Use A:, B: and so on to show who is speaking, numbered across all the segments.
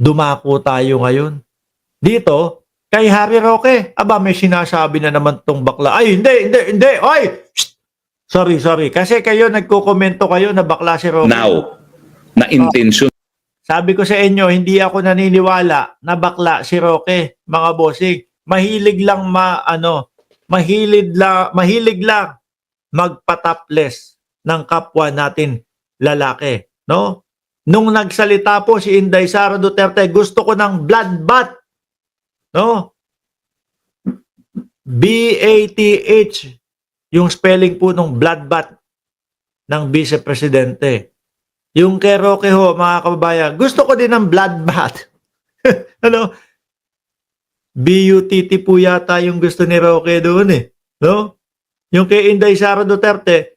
A: dumako tayo ngayon. Dito, kay Harry Roque, aba may sinasabi na naman tong bakla. Ay, hindi. Oy! Shh! Sorry. Kasi kayo, nagko-komento kayo na bakla si Roque.
B: Now, na intensyon
A: Sabi ko sa inyo, hindi ako naniniwala na bakla si Roque, mga bossing. Mahilig lang magpa-topless ng kapwa natin lalaki, no? Nung nagsalita po si Inday Sara Duterte, gusto ko ng bloodbath, no? B-A-T-H, yung spelling po ng bloodbath ng Vice Presidente. Yung kay Roque ho, mga kababayan, gusto ko din ng bloodbath. Ano? B-U-T-T po yata yung gusto ni Roque doon eh. No? Yung kay Inday Sara Duterte,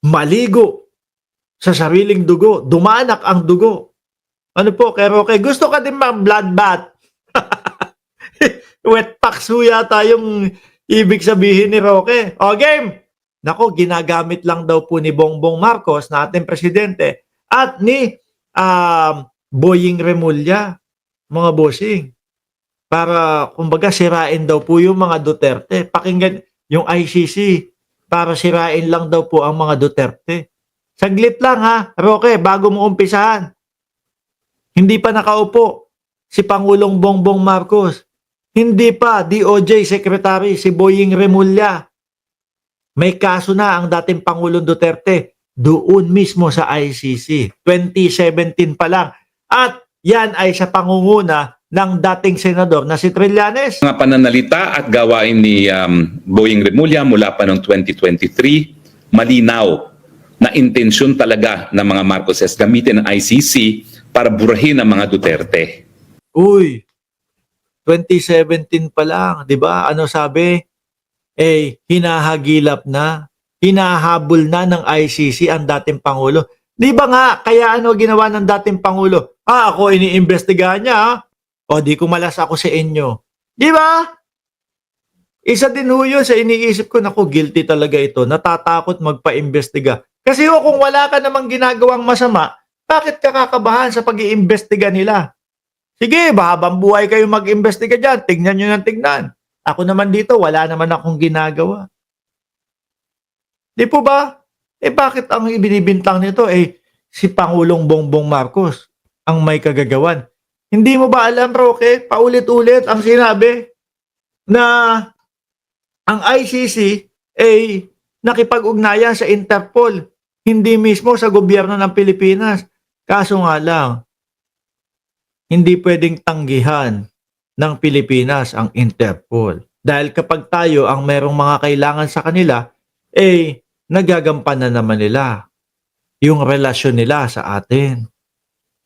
A: maligo sa sariling dugo. Dumanak ang dugo. Ano po, kay Roque, gusto ka din ng bloodbath. Wet packs ho yata yung ibig sabihin ni Roque. O, game! Nako, ginagamit lang daw po ni Bongbong Marcos na ating presidente at ni Boying Remulla, mga bossing. Para, kumbaga, sirain daw po yung mga Duterte. Pakinggan yung ICC para sirain lang daw po ang mga Duterte. Saglit lang ha, Roque, bago mo umpisahan. Hindi pa nakaupo si Pangulong Bongbong Marcos. Hindi pa DOJ Secretary si Boying Remulla. May kaso na ang dating Pangulong Duterte doon mismo sa ICC. 2017 pa lang. At yan ay sa pangunguna ng dating senador na si Trillanes.
B: mga pananalita at gawain ni Boying Remulla mula pa noong 2023, malinaw na intensyon talaga ng mga Marcoses gamitin ang ICC para burahin ang mga Duterte.
A: Uy, 2017 pa lang, di ba? Ano sabi? Hinahagilap na, hinahabol na ng ICC ang dating Pangulo. Di ba nga, kaya ano ginawa ng dating Pangulo? Ako iniimbestigahan niya, ha? O di kumalas ako sa inyo. Di ba? Isa din ho yun sa iniisip ko, naku, guilty talaga ito. Natatakot magpa-imbestiga. Kasi kung wala ka namang ginagawang masama, bakit ka kakabahan sa pag-iimbestiga nila? Sige, habang buhay kayo mag-imbestiga dyan. Tignan nyo ng tignan. Ako naman dito, wala naman akong ginagawa. Di po ba? Bakit ang ibinibintang nito? Si Pangulong Bongbong Marcos ang may kagagawan. Hindi mo ba alam, Roque? Paulit-ulit ang sinabi na ang ICC nakipag-ugnayan sa Interpol, hindi mismo sa gobyerno ng Pilipinas. Kaso nga lang, hindi pwedeng tanggihan ng Pilipinas ang Interpol. Dahil kapag tayo ang merong mga kailangan sa kanila, nagagampan na naman nila yung relasyon nila sa atin.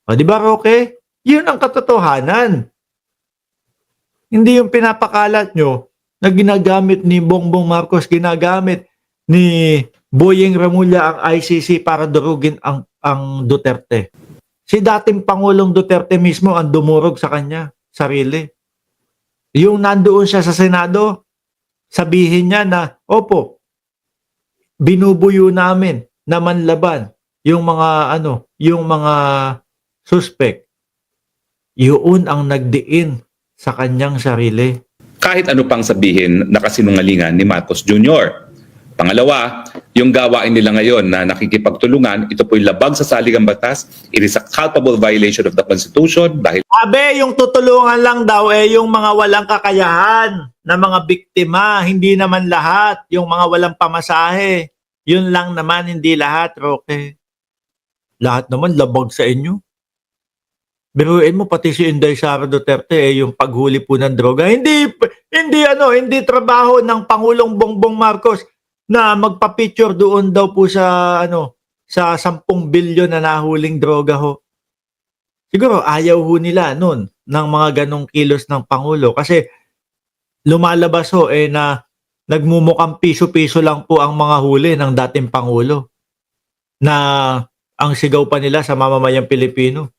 A: O, di ba, Roque? Yun ang katotohanan. Hindi yung pinapakalat nyo na ginagamit ni Bongbong Marcos, ginagamit ni Boying Remulla ang ICC para durugin ang Duterte. Si dating Pangulong Duterte mismo ang dumurog sa kanya, sarili. Yung nandoon siya sa Senado, sabihin niya na, opo, binubuyo namin na manlaban yung mga suspect. Yun ang nagdiin sa kanyang sarili.
B: Kahit ano pang sabihin na kasinungalingan ni Marcos Jr. Pangalawa, yung gawain nila ngayon na nakikipagtulungan, ito po'y labag sa saligang batas. It is a culpable violation of the Constitution dahil
A: Yung tutulungan lang daw yung mga walang kakayahan na mga biktima, hindi naman lahat, yung mga walang pamasahe. Yun lang naman, hindi lahat, Roque. Lahat naman labag sa inyo. Biruin mo pati si Inday Sara Duterte yung paghuli po ng droga. Hindi trabaho ng Pangulong Bongbong Marcos na magpa-picture doon daw po sa 10 bilyon na nahuling droga ho. Siguro ayaw ho nila noon ng mga ganong kilos ng Pangulo kasi lumalabas ho na nagmumukhang piso-piso lang po ang mga huli ng dating Pangulo na ang sigaw pa nila sa mamamayang Pilipino.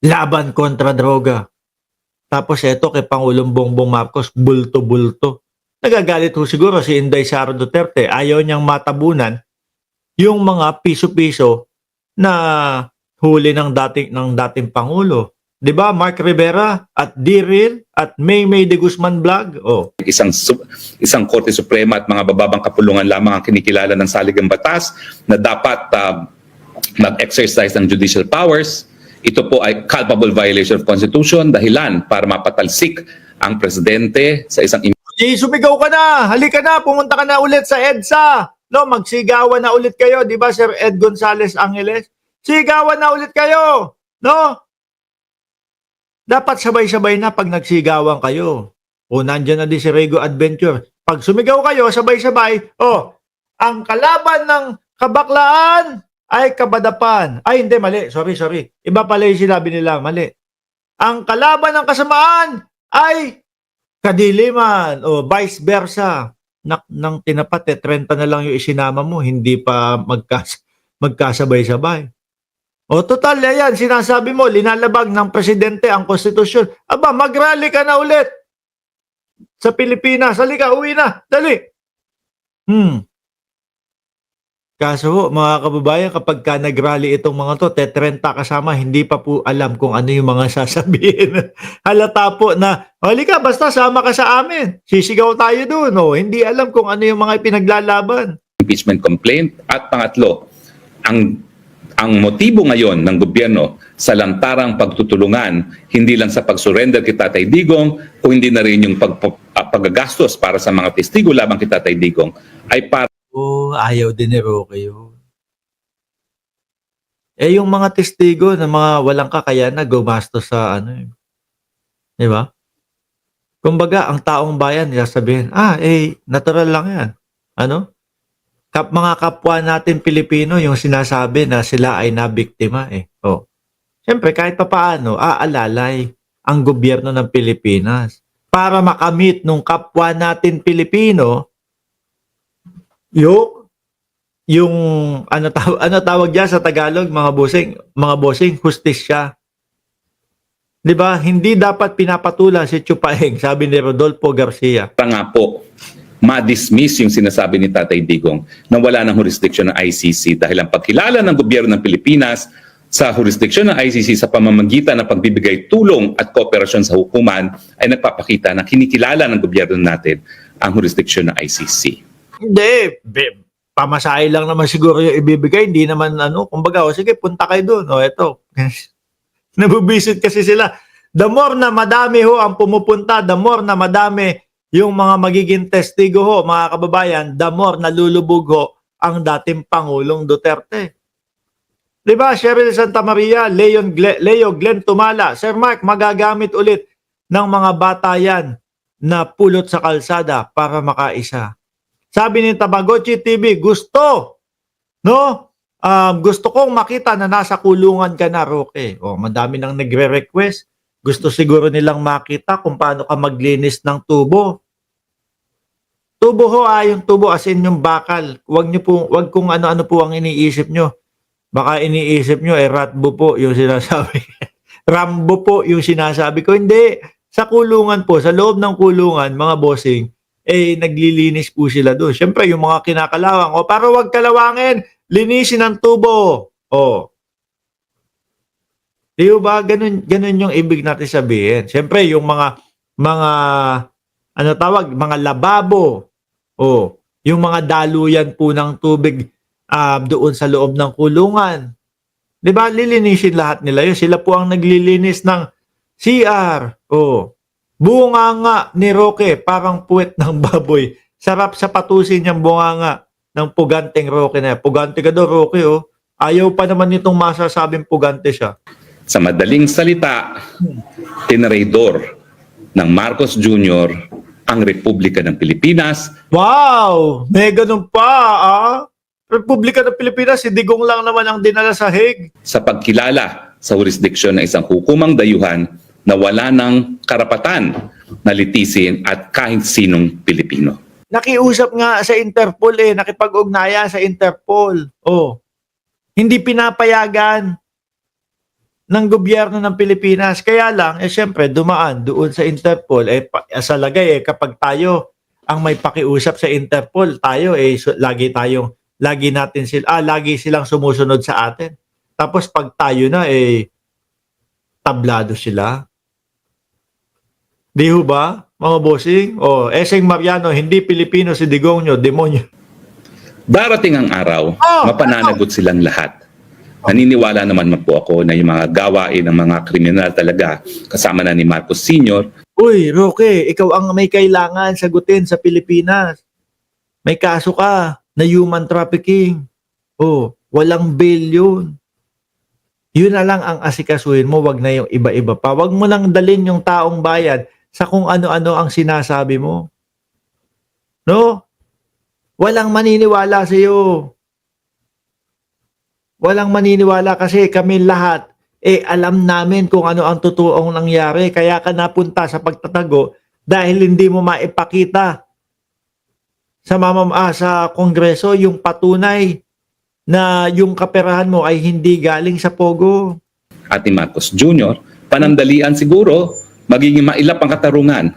A: Laban kontra droga. Tapos eto kay Pangulong Bongbong Marcos, bulto-bulto. Nagagalit ho siguro si Inday Sara Duterte. Ayaw niyang matabunan yung mga piso-piso na huli ng dating Pangulo. 'Di ba? Mark Rivera at Diril at Maymay de Guzman Vlog. Oh,
B: Isang Korte Suprema at mga bababang kapulungan lamang ang kinikilala ng saligang batas na dapat mag-exercise ng judicial powers. Ito po ay culpable violation of Constitution, dahilan para mapatalsik ang presidente sa isang
A: sumigaw ka na. Halika na, pumunta ka na ulit sa EDSA. No, magsigawan na ulit kayo, 'di ba, Sir Ed Gonzales Angeles? Sigawan na ulit kayo. No? Dapat sabay-sabay na pag nagsigawan kayo. O nandiyan na din si Rego Adventure. Pag sumigaw kayo, sabay-sabay, ang kalaban ng kabaklaan ay kabadapan. Ay, hindi, mali. Sorry. Iba pala yung sinabi nila, mali. Ang kalaban ng kasamaan ay kadiliman. O vice versa. Nang tinapat, 30 na lang yung isinama mo, hindi pa magkasabay-sabay. O total, yan, sinasabi mo, linalabag ng presidente ang konstitusyon. Aba, mag-rally ka na ulit sa Pilipinas. Halika, uwi na. Dali. Kaso ho, mga kababayan, kapag ka nag-rally itong mga to, 30 kasama, hindi pa po alam kung ano yung mga sasabihin. Halata po na, halika, basta sama ka sa amin. Sisigaw tayo doon. O, hindi alam kung ano yung mga pinaglalaban.
B: impeachment complaint. At pangatlo, ang motibo ngayon ng gobyerno sa lantarang pagtutulungan, hindi lang sa pag-surrender kay Tatay Digong, o hindi na rin yung paggagastos para sa mga testigo labang kay Tatay Digong, ay para
A: Ayaw din ni Roque yun. Yung mga testigo na mga walang kakayanan na gumastos sa di ba? Kumbaga, ang taong bayan, sasabihin, natural lang yan. Mga kapwa natin Pilipino yung sinasabi na sila ay nabiktima Siyempre, kahit pa paano, aalalay ang gobyerno ng Pilipinas para makamit nung kapwa natin Pilipino yung ano tawag diyan sa Tagalog, mga bossing, hustisya. 'Di ba? Hindi dapat pinapatula si Chupaeng, sabi ni Rodolfo Garcia.
B: nga po ma-dismiss yung sinasabi ni Tatay Digong na wala ng jurisdiction ng ICC dahil ang pagkilala ng gobyerno ng Pilipinas sa jurisdiction ng ICC sa pamamagitan ng pagbibigay tulong at kooperasyon sa hukuman ay nagpapakita na kinikilala ng gobyerno natin ang jurisdiction ng ICC.
A: Hindi, pamasahe lang naman siguro yung ibibigay, hindi naman kumbaga, sige, punta kayo doon. Eto. Nabubisit kasi sila. The more na madami ho ang pumupunta, the more na madami yung mga magiging testigo ho, mga kababayan, the more nalulubog ho ang dating Pangulong Duterte. Diba, Cheryl Santa Maria, Leo Glenn Tumala, Sir Mark, magagamit ulit ng mga bata yan na pulot sa kalsada para makaisa. Sabi ni Tamagotchi TV, gusto kong makita na nasa kulungan ka na, Roque. Madami nang nagre-request. Gusto siguro nilang makita kung paano ka maglinis ng tubo. Tubo ho, yung tubo as in yung bakal. Wag kung ano-ano po ang iniisip nyo. Baka iniisip nyo, ratbo po yung sinasabi. Rambo po yung sinasabi ko. Hindi. Sa kulungan po, sa loob ng kulungan, mga bossing, naglilinis po sila doon. Siyempre, yung mga kinakalawang, para wag kalawangin, linisin ang tubo. Di ba? Ganun yung ibig natin sabihin. Siyempre, yung mga mga lababo. Yung mga daluyan po ng tubig doon sa loob ng kulungan. Di ba? Lilinisin lahat nila yun. Sila po ang naglilinis ng CR. Bunganga ni Roque, parang puwet ng baboy. Sarap sa patusin niyang bunganga ng puganteng Roque na. Pugante ka daw, Roque, Ayaw pa naman nitong masasabing pugante siya.
B: Sa madaling salita, tinraidor ng Marcos Jr. ang Republika ng Pilipinas.
A: Wow! May ganun pa, Republika ng Pilipinas, si Digong lang naman ang dinala sa Hague.
B: Sa pagkilala sa jurisdiksyon ng isang hukumang dayuhan na wala ng karapatan na litisin at kahit sinong Pilipino.
A: Nakiusap nga sa Interpol nakipag-ugnayan sa Interpol. Hindi pinapayagan ng gobyerno ng Pilipinas. Kaya lang, syempre, dumaan doon sa Interpol. Sa lagay, kapag tayo ang may pakiusap sa Interpol, tayo, lagi silang sumusunod sa atin. Tapos pag tayo na, tablado sila. Di ho ba, mga bossing? O, Eseng Mariano, hindi Pilipino si Digongyo, demonyo.
B: Darating ang araw, mapananagot silang lahat. Naniniwala naman po ako na yung mga gawain ng mga kriminal talaga, kasama na ni Marcos Sr.,
A: Uy, Roque, ikaw ang may kailangan sagutin sa Pilipinas. May kaso ka na human trafficking. Oh, walang bail yun. Yun na lang ang asikasuhin mo, wag na yung iba-iba pa. Wag mo lang dalin yung taong bayan sa kung ano-ano ang sinasabi mo. No? Walang maniniwala sa iyo. Walang maniniwala kasi kami lahat alam namin kung ano ang totoong nangyari. Kaya ka napunta sa pagtatago dahil hindi mo maipakita sa Kongreso yung patunay na yung kaperahan mo ay hindi galing sa Pogo.
B: at ni Marcos Jr., panandalian siguro, magiging mailap ang katarungan.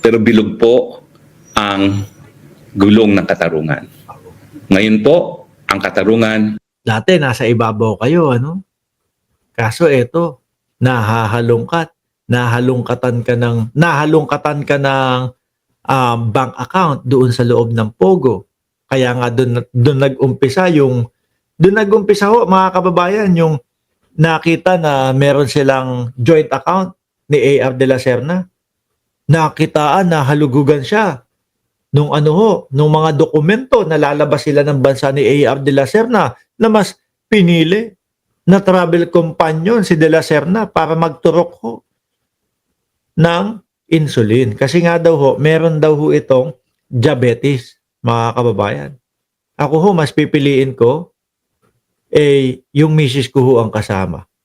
B: Pero bilog po ang gulong ng katarungan. Ngayon po, ang katarungan.
A: Dati nasa ibabaw kayo, ano? Kaso eto, nahalungkatan ka ng bank account doon sa loob ng Pogo. Kaya nga doon nag-umpisa ho mga kababayan, yung nakita na meron silang joint account ni A.R. de la Serna. Nakitaan na halugugan siya nung mga dokumento na lalabas sila ng bansa ni A.R. de la Serna na mas pinili na travel companion si de la Serna para magturok ho ng insulin. Kasi nga daw ho, meron daw ho itong diabetes, mga kababayan. Ako ho, mas pipiliin ko, yung misis ko ho ang kasama.